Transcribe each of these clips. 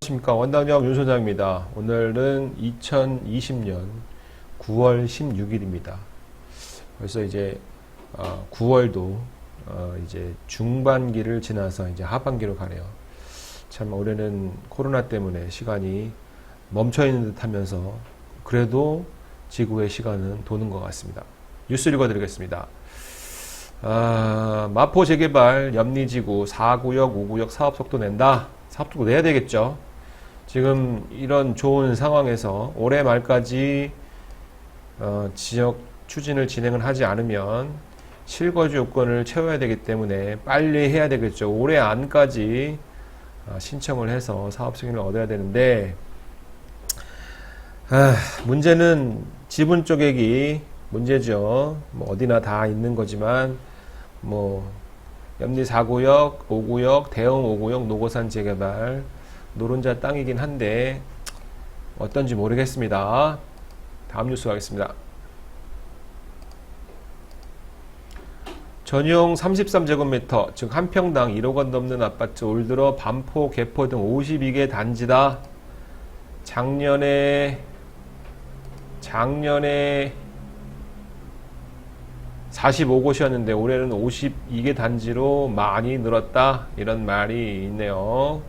안녕하십니까, 원당역 윤 소장입니다. 오늘은 2020년 9월 16일입니다. 벌써 이제 9월도 이제 중반기를 지나서 이제 하반기로 가네요. 참 올해는 코로나 때문에 시간이 멈춰 있는 듯 하면서 그래도 지구의 시간은 도는 것 같습니다. 뉴스 읽어드리겠습니다. 마포 재개발 염리지구 4구역, 5구역 사업속도 낸다. 사업속도 내야 되겠죠. 지금 이런 좋은 상황에서 올해 말까지 지역 추진을 진행을 하지 않으면 실거주 요건을 채워야 되기 때문에 빨리 해야 되겠죠. 올해 안까지 신청을 해서 사업 승인을 얻어야 되는데 문제는 지분 쪼개기 문제죠. 뭐 어디나 다 있는 거지만 뭐 염리 4구역, 5구역, 대형 5구역 노고산 재개발 노른자 땅이긴 한데 어떤지 모르겠습니다. 다음 뉴스 가겠습니다. 전용 33제곱미터 즉 한 평당 1억 원 넘는 아파트 올 들어 반포, 개포 등 52개 단지다. 작년에 45곳이었는데 올해는 52개 단지로 많이 늘었다. 이런 말이 있네요.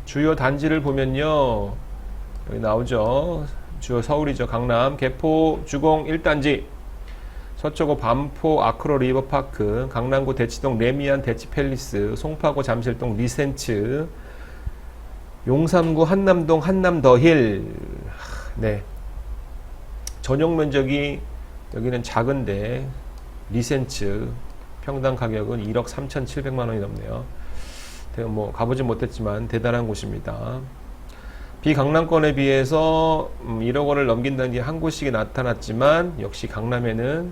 주요 단지를 보면요. 여기 나오죠. 주요 서울이죠. 강남, 개포, 주공 1단지, 서초구 반포 아크로 리버파크, 강남구 대치동 레미안 대치팰리스, 송파구 잠실동 리센츠, 용산구 한남동 한남더힐. 네. 전용 면적이 여기는 작은데 리센츠 평당 가격은 1억 3,700만 원이 넘네요. 뭐 가보진 못했지만 대단한 곳입니다. 비강남권에 비해서 1억 원을 넘긴다는 게 한 곳이 나타났지만 역시 강남에는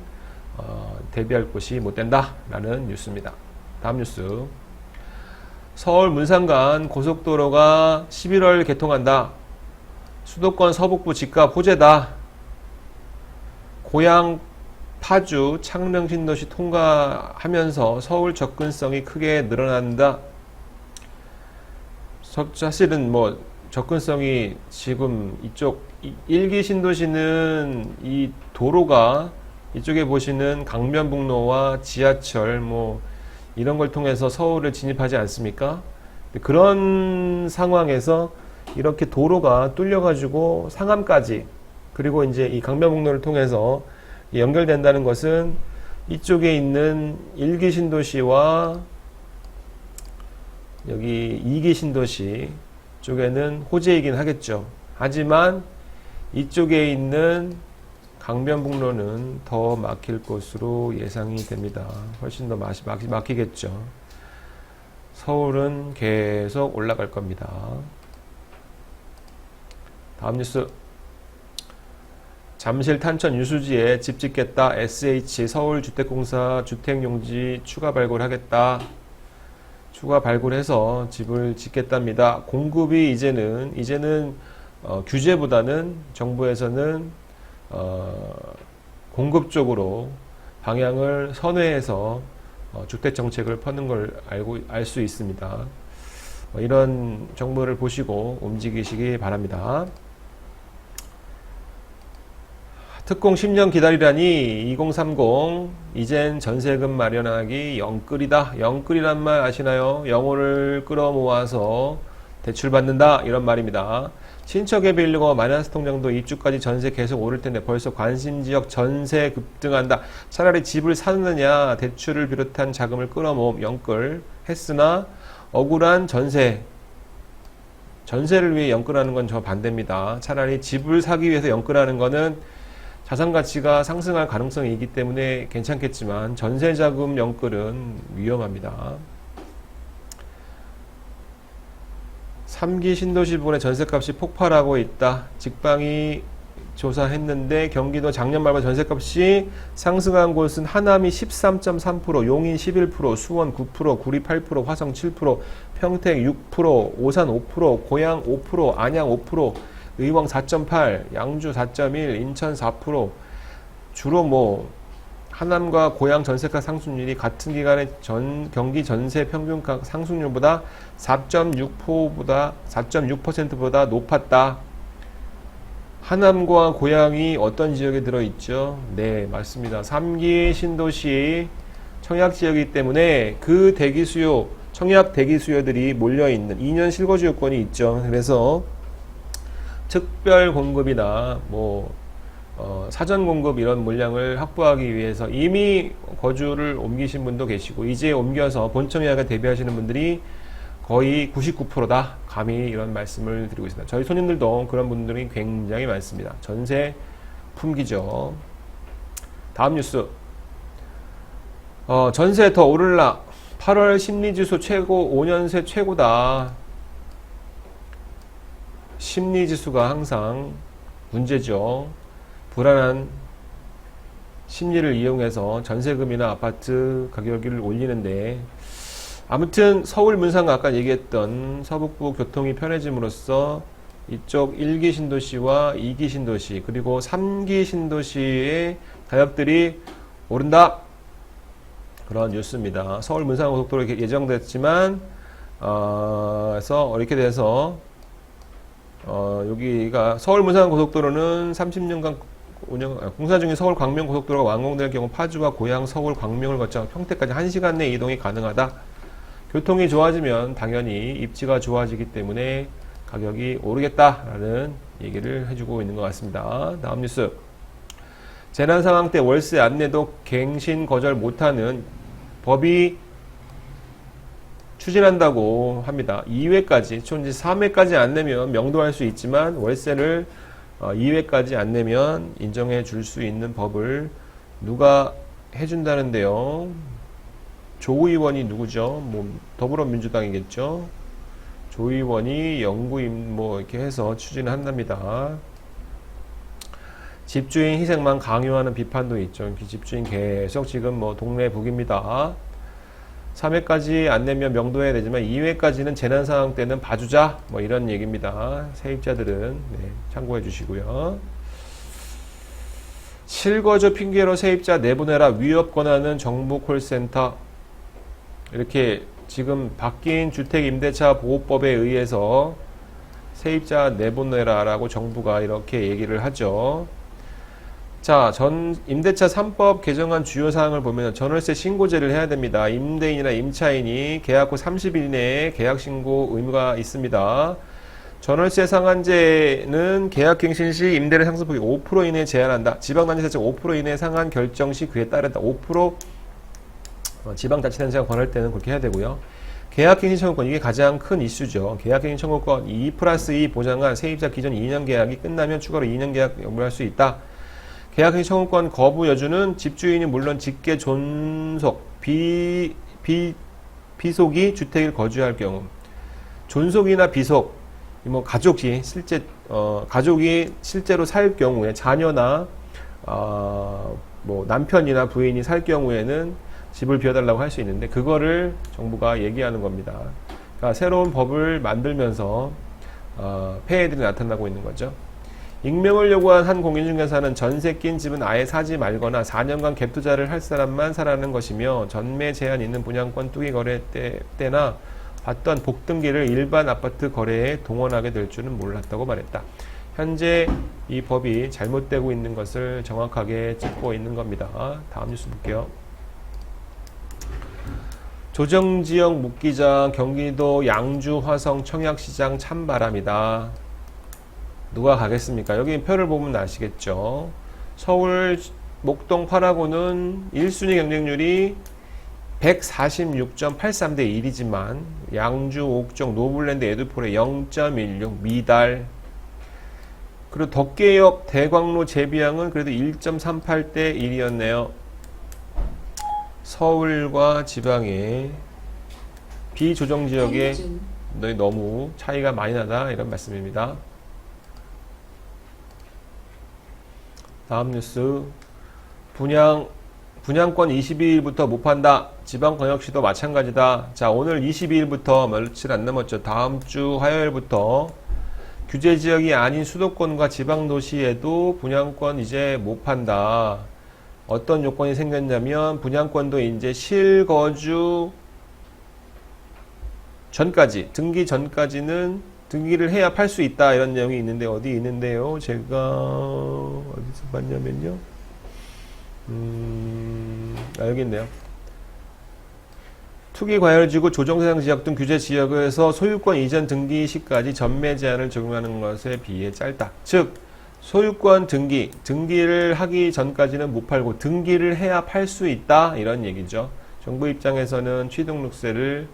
대비할 곳이 못 된다 라는 뉴스입니다. 다음 뉴스. 서울 문산간 고속도로가 11월 개통한다. 수도권 서북부 집값 호재다. 고양 파주 창릉 신도시 통과하면서 서울 접근성이 크게 늘어난다. 사실은 뭐 접근성이 지금 이쪽 1기 신도시는 이 도로가 이쪽에 보시는 강변북로와 지하철 뭐 이런 걸 통해서 서울을 진입하지 않습니까? 그런 상황에서 이렇게 도로가 뚫려 가지고 상암까지 그리고 이제 이 강변북로를 통해서 연결된다는 것은 이쪽에 있는 1기 신도시와 여기 2기 신도시 쪽에는 호재이긴 하겠죠. 하지만 이쪽에 있는 강변북로는 더 막힐 것으로 예상이 됩니다. 훨씬 더 막히겠죠. 서울은 계속 올라갈 겁니다. 다음 뉴스. 잠실 탄천 유수지에 집 짓겠다. SH 서울주택공사 주택용지 추가 발굴하겠다. 추가 발굴해서 집을 짓겠답니다. 공급이 이제는 규제보다는 정부에서는 공급 쪽으로 방향을 선회해서 주택 정책을 펴는 걸 알 수 있습니다. 이런 정보를 보시고 움직이시기 바랍니다. 특공 10년 기다리라니 2030 이젠 전세금 마련하기 영끌이다. 영끌이란 말 아시나요? 영혼을 끌어모아서 대출받는다 이런 말입니다. 친척에 빌리고 마이너스 통장도 입주까지 전세 계속 오를 텐데 벌써 관심지역 전세 급등한다. 차라리 집을 사느냐 대출을 비롯한 자금을 끌어모음 영끌 했으나 억울한 전세를 위해 영끌하는 건 저 반대입니다. 차라리 집을 사기 위해서 영끌하는 거는 자산 가치가 상승할 가능성이 있기 때문에 괜찮겠지만 전세자금 영끌은 위험합니다. 3기 신도시 부근의 전세값이 폭발하고 있다. 직방이 조사했는데 경기도 작년 말과 전세값이 상승한 곳은 하남이 13.3%, 용인 11%, 수원 9%, 구리 8%, 화성 7%, 평택 6%, 오산 5%, 고양 5%, 안양 5%, 의왕 4.8, 양주 4.1, 인천 4%. 주로 뭐 하남과 고양 전세가 상승률이 같은 기간의 경기 전세 평균 상승률보다 4.6%보다 높았다. 하남과 고양이 어떤 지역에 들어있죠? 네, 맞습니다. 3기 신도시 청약 지역이기 때문에 그 대기 수요, 청약 대기 수요들이 몰려있는 2년 실거주 요건이 있죠. 그래서 특별 공급이나 사전 공급 이런 물량을 확보하기 위해서 이미 거주를 옮기신 분도 계시고 이제 옮겨서 본청약에 대비하시는 분들이 거의 99%다. 감히 이런 말씀을 드리고 있습니다. 저희 손님들도 그런 분들이 굉장히 많습니다. 전세 품귀죠. 다음 뉴스. 전세 더 오를라. 8월 심리지수 최고, 5년새 최고다. 심리지수가 항상 문제죠. 불안한 심리를 이용해서 전세금이나 아파트 가격을 올리는데, 아무튼 서울 문상가 아까 얘기했던 서북부 교통이 편해짐으로써 이쪽 1기 신도시와 2기 신도시 그리고 3기 신도시의 가격들이 오른다. 그런 뉴스입니다. 서울 문상가 고속도로 예정됐지만 이렇게 돼서 여기가 서울 문상가 고속도로는 30년간 공사 중인 서울 광명 고속도로가 완공될 경우 파주와 고양 서울 광명을 거쳐 평택까지 1시간 내 이동이 가능하다. 교통이 좋아지면 당연히 입지가 좋아지기 때문에 가격이 오르겠다라는 얘기를 해주고 있는 것 같습니다. 다음 뉴스. 재난 상황 때 월세 안내도 갱신 거절 못하는 법이 추진한다고 합니다. 2회까지, 총 3회까지 안 내면 명도할 수 있지만 월세를 2회까지 안 내면 인정해 줄 수 있는 법을 누가 해준다는데요. 조 의원이 누구죠? 더불어민주당이겠죠. 조 의원이 연구임 이렇게 해서 추진을 한답니다. 집주인 희생만 강요하는 비판도 있죠. 집주인 계속 지금 동네 북입니다. 3회까지 안 내면 명도해야 되지만 2회까지는 재난 상황 때는 봐주자. 이런 얘기입니다. 세입자들은 참고해 주시고요. 실거주 핑계로 세입자 내보내라 위협 권하는 정부 콜센터. 이렇게 지금 바뀐 주택임대차 보호법에 의해서 세입자 내보내라 라고 정부가 이렇게 얘기를 하죠. 자, 임대차 3법 개정안 주요 사항을 보면 전월세 신고제를 해야 됩니다. 임대인이나 임차인이 계약 후 30일 이내에 계약 신고 의무가 있습니다. 전월세 상한제는 계약갱신 시 임대료 상승폭이 5% 이내에 제한한다. 지방자치단체가 5% 이내 상한 결정 시 그에 따른다. 5% 지방자치단체가 권할 때는 그렇게 해야 되고요. 계약갱신 청구권, 이게 가장 큰 이슈죠. 계약갱신 청구권 2+2 보장한 세입자 기존 2년 계약이 끝나면 추가로 2년 계약 요구할 수 있다. 계약갱신 청구권 거부 여주는 집주인이 물론 직계 존속, 비속이 주택을 거주할 경우, 존속이나 비속, 가족이 실제로 살 경우에 자녀나 남편이나 부인이 살 경우에는 집을 비워달라고 할 수 있는데 그거를 정부가 얘기하는 겁니다. 그러니까 새로운 법을 만들면서 폐해들이 나타나고 있는 거죠. 익명을 요구한 한 공인중개사는 전세 낀 집은 아예 사지 말거나 4년간 갭 투자를 할 사람만 사라는 것이며 전매 제한 있는 분양권 투기 거래 때나 받던 복등기를 일반 아파트 거래에 동원하게 될 줄은 몰랐다고 말했다. 현재 이 법이 잘못되고 있는 것을 정확하게 짚고 있는 겁니다. 다음 뉴스 볼게요. 조정지역 묵기장 경기도 양주 화성 청약시장 찬바람이다. 누가 가겠습니까? 여기 표를 보면 아시겠죠. 서울 목동 파라고는 1순위 경쟁률이 146.83 대 1이지만 양주 옥정 노블랜드 에듀폴의 0.16 미달, 그리고 덕계역 대광로 제비항은 그래도 1.38 대 1이었네요. 서울과 지방의 비조정 지역에 너무 차이가 많이 나다, 이런 말씀입니다. 다음 뉴스. 분양권 22일부터 못 판다. 지방광역시도 마찬가지다. 자, 오늘 22일부터 며칠 안 남았죠. 다음 주 화요일부터 규제 지역이 아닌 수도권과 지방 도시에도 분양권 이제 못 판다. 어떤 요건이 생겼냐면 분양권도 이제 실거주 전까지, 등기 전까지는 등기를 해야 팔 수 있다. 이런 내용이 있는데 어디 있는데요? 제가 어디서 봤냐면요. 여기 있네요. 투기과열지구, 조정대상지역 등 규제지역에서 소유권 이전 등기 시까지 전매 제한을 적용하는 것에 비해 짧다. 즉 소유권 등기를 하기 전까지는 못 팔고 등기를 해야 팔 수 있다. 이런 얘기죠. 정부 입장에서는 취등록세를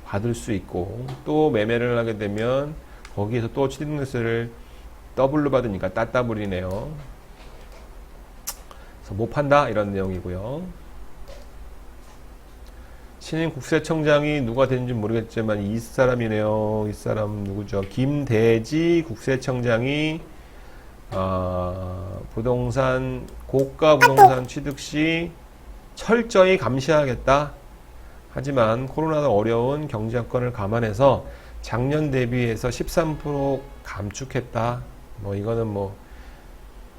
받을 수 있고 또 매매를 하게 되면 거기에서 또 취등록세를 더블로 받으니까 따따블이네요. 그래서 못 판다. 이런 내용이고요. 신임 국세청장이 누가 되는지 모르겠지만 이 사람이네요. 이 사람 누구죠? 김대지 국세청장이 부동산 고가 부동산 취득 시 철저히 감시하겠다. 하지만 코로나도 어려운 경제 여건을 감안해서 작년 대비해서 13% 감축했다. 뭐 이거는 뭐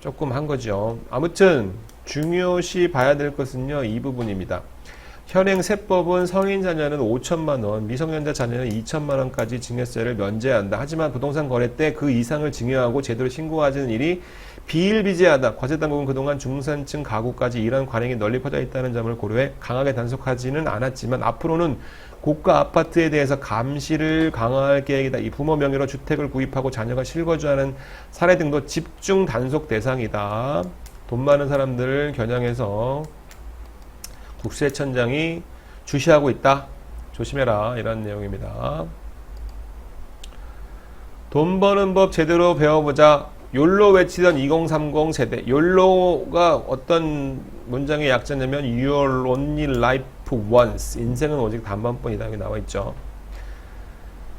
조금 한 거죠. 아무튼 중요시 봐야 될 것은요, 이 부분입니다. 현행 세법은 성인 자녀는 5천만 원, 미성년자 자녀는 2천만 원까지 증여세를 면제한다. 하지만 부동산 거래 때 그 이상을 증여하고 제대로 신고하는 일이 비일비재하다. 과세당국은 그동안 중산층 가구까지 이런 관행이 널리 퍼져 있다는 점을 고려해 강하게 단속하지는 않았지만 앞으로는 고가 아파트에 대해서 감시를 강화할 계획이다. 이 부모 명의로 주택을 구입하고 자녀가 실거주하는 사례 등도 집중 단속 대상이다. 돈 많은 사람들을 겨냥해서 국세청장이 주시하고 있다. 조심해라. 이런 내용입니다. 돈 버는 법 제대로 배워보자. 욜로 외치던 2030 세대. 욜로가 어떤 문장의 약자냐면 You are only life once. 인생은 오직 단번뿐이다. 여기 나와 있죠.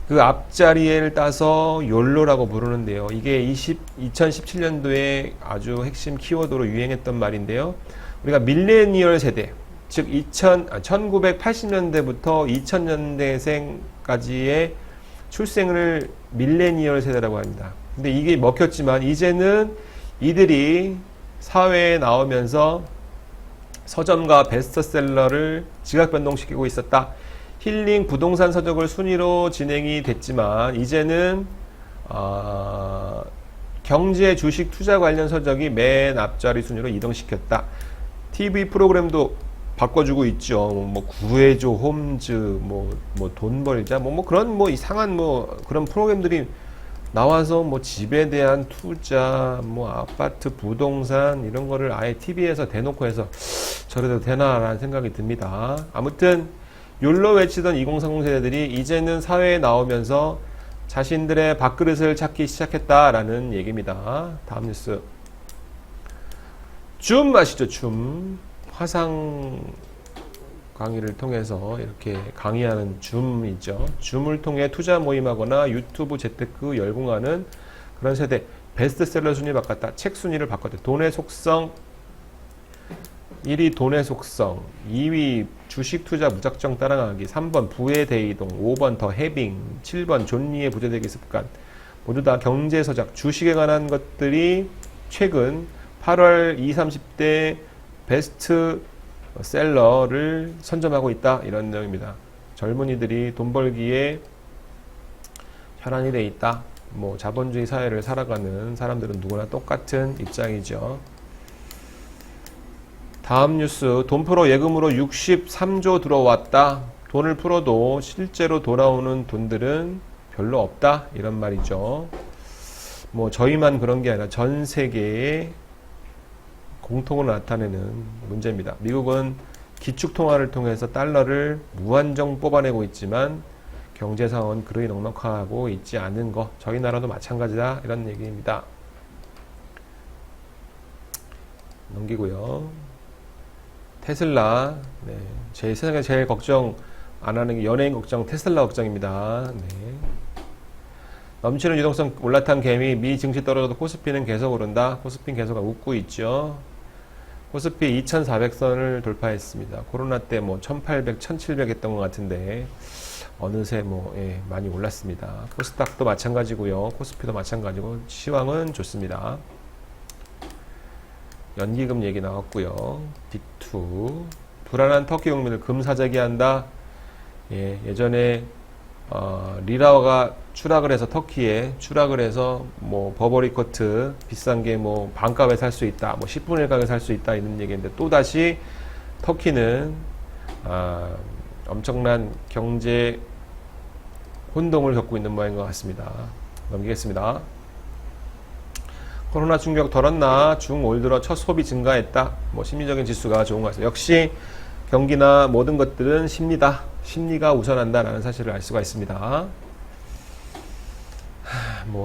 그 앞자리를 따서 욜로라고 부르는데요. 이게 2017년도에 아주 핵심 키워드로 유행했던 말인데요. 우리가 밀레니얼 세대, 즉 1980년대부터 2000년대생까지의 출생을 밀레니얼 세대라고 합니다. 근데 이게 먹혔지만 이제는 이들이 사회에 나오면서 서점과 베스트셀러를 지각 변동시키고 있었다. 힐링 부동산 서적을 순위로 진행이 됐지만 이제는 경제 주식 투자 관련 서적이 맨 앞자리 순위로 이동시켰다. TV 프로그램도 바꿔주고 있죠. 뭐 구해줘 홈즈, 뭐 돈 벌자, 뭐 그런 뭐 이상한 뭐 그런 프로그램들이 나와서 뭐 집에 대한 투자, 뭐 아파트 부동산 이런 거를 아예 TV에서 대놓고 해서 저래도 되나라는 생각이 듭니다. 아무튼 욜로 외치던 2030 세대들이 이제는 사회에 나오면서 자신들의 밥그릇을 찾기 시작했다라는 얘기입니다. 다음 뉴스. 줌 아시죠? 줌. 화상 강의를 통해서 이렇게 강의하는 줌이죠. 줌을 통해 투자 모임하거나 유튜브 재테크 열공하는 그런 세대. 베스트셀러 순위 바꿨다. 책 순위를 바꿨다. 돈의 속성 1위 돈의 속성, 2위 주식 투자 무작정 따라가기, 3번 부의 대이동, 5번 더 해빙, 7번 존리의 부재되기 습관. 모두 다 경제서적, 주식에 관한 것들이 최근 8월 20, 30대 베스트 셀러를 선점하고 있다. 이런 내용입니다. 젊은이들이 돈 벌기에 혈안이 돼 있다. 뭐 자본주의 사회를 살아가는 사람들은 누구나 똑같은 입장이죠. 다음 뉴스. 돈 풀어 예금으로 63조 들어왔다. 돈을 풀어도 실제로 돌아오는 돈들은 별로 없다. 이런 말이죠. 뭐 저희만 그런 게 아니라 전 세계에 공통으로 나타내는 문제입니다. 미국은 기축통화를 통해서 달러를 무한정 뽑아내고 있지만 경제 상황은 그리 넉넉하고 있지 않은 거. 저희 나라도 마찬가지다. 이런 얘기입니다. 넘기고요. 테슬라. 네. 제 세상에 제일 걱정 안 하는 게 연예인 걱정, 테슬라 걱정입니다. 네. 넘치는 유동성 올라탄 개미. 미 증시 떨어져도 코스피는 계속 오른다. 코스피는 계속 웃고 있죠. 코스피 2400선을 돌파했습니다. 코로나 때 뭐 1800, 1700 했던 것 같은데 어느새 많이 올랐습니다. 코스닥도 마찬가지고요. 코스피도 마찬가지고 시황은 좋습니다. 연기금 얘기 나왔고요. D2 불안한 터키 국민을 금사재기한다. 예전에 리라가 추락을 해서 터키에 추락을 해서 버버리 코트 비싼 게 반값에 살 수 있다, 10분의 1 가격에 살 수 있다 이런 얘기인데 또 다시 터키는 엄청난 경제 혼동을 겪고 있는 모양인 것 같습니다. 넘기겠습니다. 코로나 충격 덜었나? 중 올 들어 첫 소비 증가했다. 심리적인 지수가 좋은 것 같습니다. 역시 경기나 모든 것들은 심리다. 심리가 우선한다라는 사실을 알 수가 있습니다.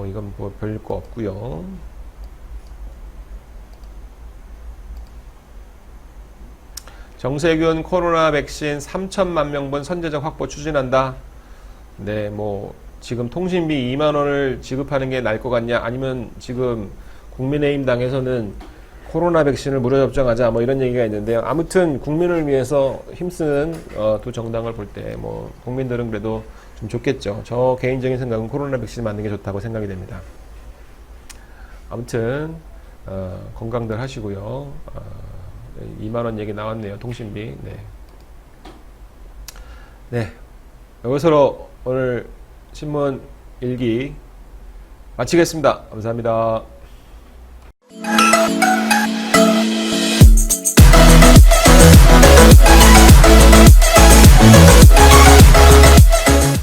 이건 별일 거 없고요. 정세균 코로나 백신 3천만 명분 선제적 확보 추진한다. 네, 지금 통신비 2만 원을 지급하는 게 나을 것 같냐? 아니면 지금 국민의힘 당에서는 코로나 백신을 무료 접종하자 이런 얘기가 있는데요. 아무튼 국민을 위해서 힘쓰는 두 정당을 볼 때 국민들은 그래도 좀 좋겠죠. 저 개인적인 생각은 코로나 백신 맞는 게 좋다고 생각이 됩니다. 아무튼 건강들 하시고요. 2만 원 얘기 나왔네요. 통신비. 네. 여기서 오늘 신문 일기 마치겠습니다. 감사합니다.